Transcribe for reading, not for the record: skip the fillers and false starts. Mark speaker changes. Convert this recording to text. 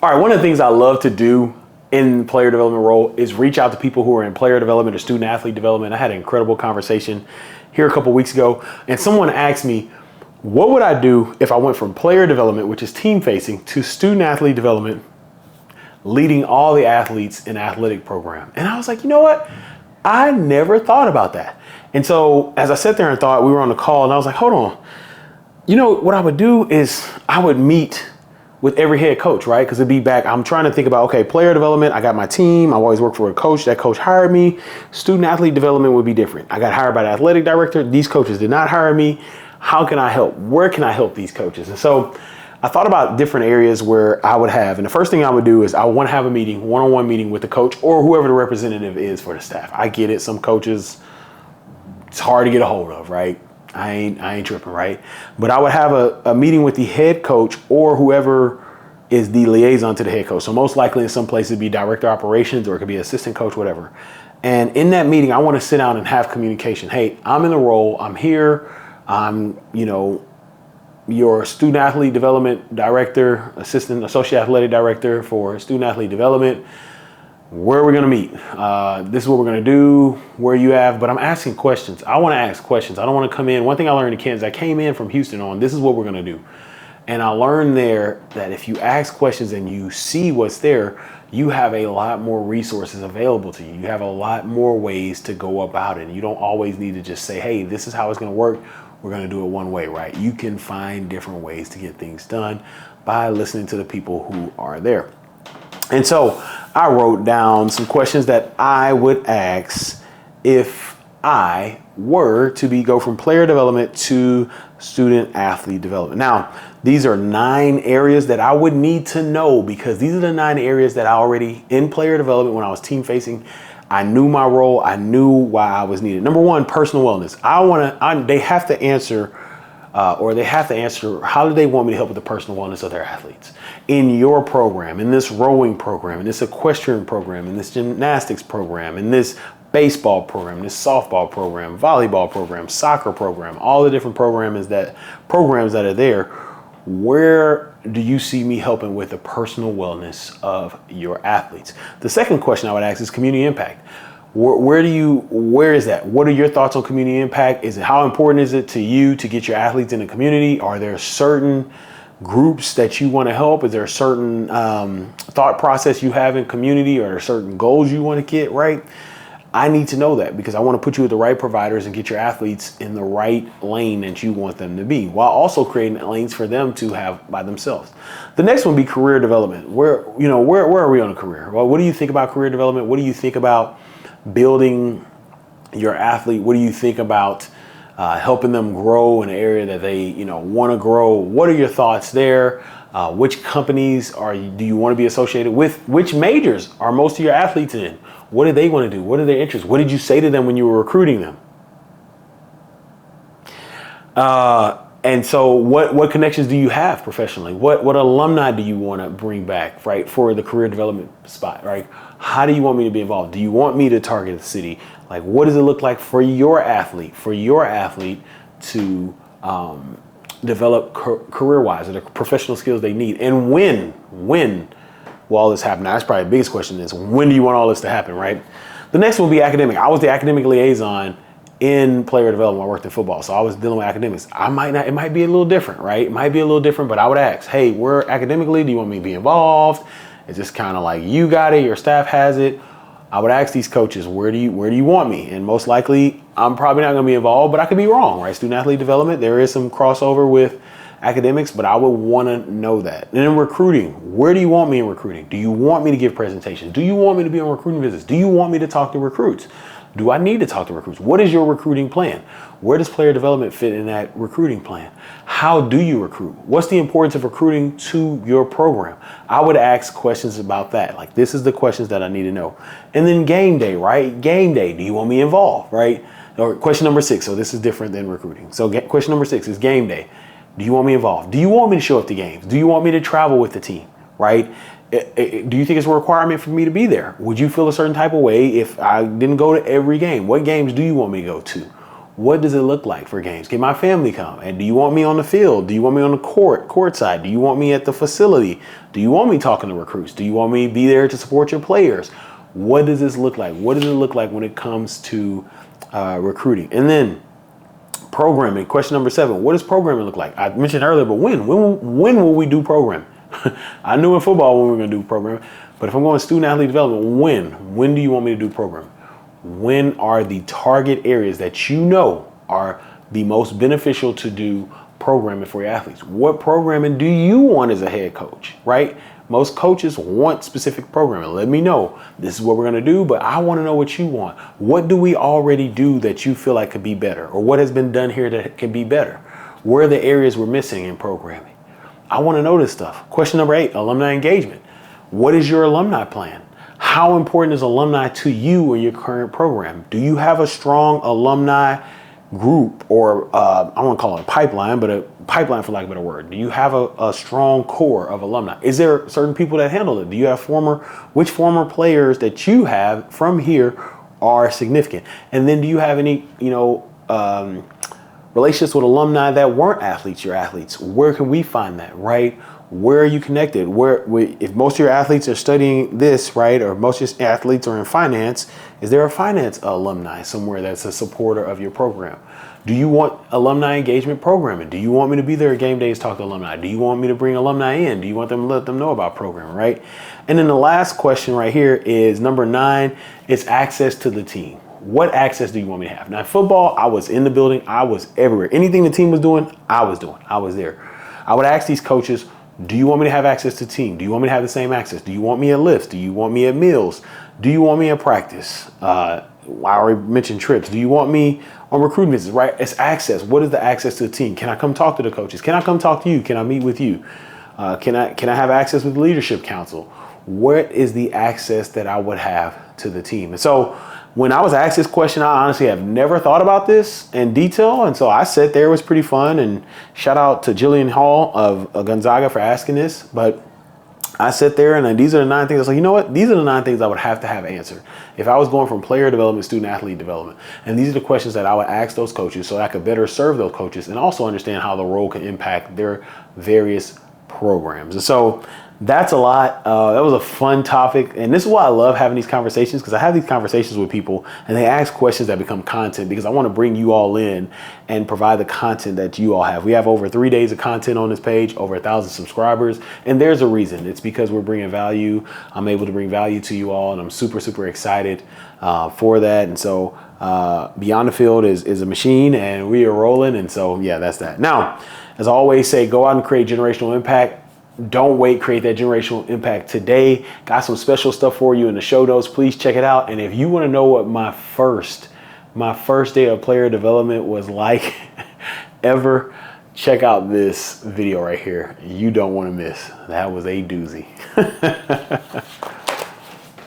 Speaker 1: All right, one of the things I love to do in player development role is reach out to people who are in player development or student athlete development. I had an incredible conversation here a couple weeks ago, and someone asked me, what would I do if I went from player development, which is team facing, to student athlete development, leading all the athletes in athletic program? And I was like, you know what? I never thought about that. And so as I sat there and thought, we were on the call and I was like, hold on. You know, what I would do is I would meet with every head coach, right? Because it'd be back, I'm trying to think about, okay, player development, I got my team. I've always worked for a coach. That coach hired me. Student athlete development would be different. I got hired by the athletic director. These coaches did not hire me. How can I help? Where can I help these coaches? And so I thought about different areas where I would have, and the first thing I would do is I want to have a meeting, one-on-one meeting with the coach or whoever the representative is for the staff. I get it. Some coaches, it's hard to get a hold of, right? I ain't tripping, right? But I would have a meeting with the head coach or whoever is the liaison to the head coach. So most likely in some places it'd be director of operations or it could be assistant coach, whatever. And in that meeting, I want to sit down and have communication. Hey, I'm in the role. I'm here. I'm, your student athlete development director, associate athletic director for student athlete development. Where are we going to meet? This is what we're going to do. Where you have, but I'm asking questions. I want to ask questions. I don't want to come in. One thing I learned in Kansas, I came in from Houston on, this is what we're going to do. And I learned there that if you ask questions and you see what's there, you have a lot more resources available to you. You have a lot more ways to go about it. You don't always need to just say, hey, this is how it's going to work. We're going to do it one way, right? You can find different ways to get things done by listening to the people who are there. And so I wrote down some questions that I would ask if I were to go from player development to student athlete development. Now, these are 9 areas that I would need to know because these are the 9 areas that I already in player development when I was team facing. I knew my role. I knew why I was needed. Number 1, personal wellness. They have to answer how do they want me to help with the personal wellness of their athletes in your program, in this rowing program, in this equestrian program, in this gymnastics program, in this baseball program, this softball program, volleyball program, soccer program, all the different programs that are there. Where do you see me helping with the personal wellness of your athletes? The second question I would ask is community impact. Where is that? What are your thoughts on community impact? How important is it to you to get your athletes in the community? Are there certain groups that you want to help? Is there a certain thought process you have in community? Or are there certain goals you want to get right? I need to know that because I want to put you with the right providers and get your athletes in the right lane that you want them to be, while also creating lanes for them to have by themselves. The next one would be career development. Where are we on a career? Well, what do you think about career development? What do you think about building your athlete? What do you think about helping them grow in an area that they want to grow? What are your thoughts there? Which companies do you want to be associated with? Which majors are most of your athletes in? What do they want to do? What are their interests? What did you say to them when you were recruiting them? And so what connections do you have professionally? What alumni do you want to bring back, right, for the career development spot, right? How do you want me to be involved? Do you want me to target the city? Like, what does it look like for your athlete to develop career-wise or the professional skills they need? And when will all this happen? Now, that's probably the biggest question is, when do you want all this to happen, right? The next one will be academic. I was the academic liaison in player development. I worked in football, so I was dealing with academics. It might be a little different, right? It might be a little different, but I would ask, hey, where academically do you want me to be involved? It's just kind of like you got it, your staff has it. I would ask these coaches, where do you want me? And most likely, I'm probably not going to be involved, but I could be wrong, right? Student athlete development, there is some crossover with academics, but I would want to know that. And in recruiting, where do you want me in recruiting? Do you want me to give presentations? Do you want me to be on recruiting visits? Do you want me to talk to recruits? Do I need to talk to recruits? What is your recruiting plan? Where does player development fit in that recruiting plan? How do you recruit? What's the importance of recruiting to your program? I would ask questions about that. Like, this is the questions that I need to know. And then game day, right? Game day. Do you want me involved, right? Or question number 6. So this is different than recruiting. So question number 6 is game day. Do you want me involved? Do you want me to show up to games? Do you want me to travel with the team, right? Do you think it's a requirement for me to be there? Would you feel a certain type of way if I didn't go to every game? What games do you want me to go to? What does it look like for games? Can my family come? And do you want me on the field? Do you want me on the court side? Do you want me at the facility? Do you want me talking to recruits? Do you want me to be there to support your players? What does this look like? What does it look like when it comes to recruiting? And then programming. Question number 7. What does programming look like? I mentioned earlier, but when will we do programming? I knew in football when we were going to do programming, but if I'm going student athlete development, when do you want me to do programming? When are the target areas that you know are the most beneficial to do programming for your athletes? What programming do you want as a head coach, right? Most coaches want specific programming. Let me know. This is what we're going to do, but I want to know what you want. What do we already do that you feel like could be better? Or what has been done here that can be better? Where are the areas we're missing in programming? I want to know this stuff. Question number 8, alumni engagement. What is your alumni plan? How important is alumni to you in your current program? Do you have a strong alumni group, or I won't call it a pipeline, but a pipeline for lack of a better word? Do you have a strong core of alumni? Is there certain people that handle it? Do you have which former players that you have from here are significant? And then do you have any, relationships with alumni that weren't athletes, your athletes? Where can we find that, right? Where are you connected? If most of your athletes are studying this, right, or most of your athletes are in finance, is there a finance alumni somewhere that's a supporter of your program? Do you want alumni engagement programming? Do you want me to be there at game days, talk to alumni? Do you want me to bring alumni in? Do you want them to let them know about programming, right? And then the last question right here is number 9, it's access to the team. What access do you want me to have? Now, football, I was in the building. I was everywhere. Anything the team was doing, I was doing. I was there. I would ask these coaches, do you want me to have access to the team? Do you want me to have the same access? Do you want me at lifts? Do you want me at meals? Do you want me at practice? I already mentioned trips. Do you want me on recruiting visits, right? It's access. What is the access to the team? Can I come talk to the coaches? Can I come talk to you? Can I meet with you? Can I have access with the leadership council? What is the access that I would have to the team? And so when I was asked this question, I honestly have never thought about this in detail. And so I sat there, it was pretty fun. And shout out to Jillian Hall of Gonzaga for asking this. But I sat there and these are the 9 things. I was like, you know what? These are the 9 things I would have to have answered if I was going from player development, student athlete development. And these are the questions that I would ask those coaches so that I could better serve those coaches and also understand how the role can impact their various programs. And so that's a lot. That was a fun topic. And this is why I love having these conversations, because I have these conversations with people and they ask questions that become content, because I want to bring you all in and provide the content that you all have. We have over 3 days of content on this page, over 1,000 subscribers. And there's a reason. It's because we're bringing value. I'm able to bring value to you all. And I'm super, super excited for that. And so Beyond the Field is a machine and we are rolling. And so, yeah, that's that. Now, as I always say, go out and create generational impact. Don't wait, create that generational impact today. Got some special stuff for you in the show notes. Please check it out. And if you want to know what my first day of player development was like ever, check out this video right here. You don't want to miss. That was a doozy.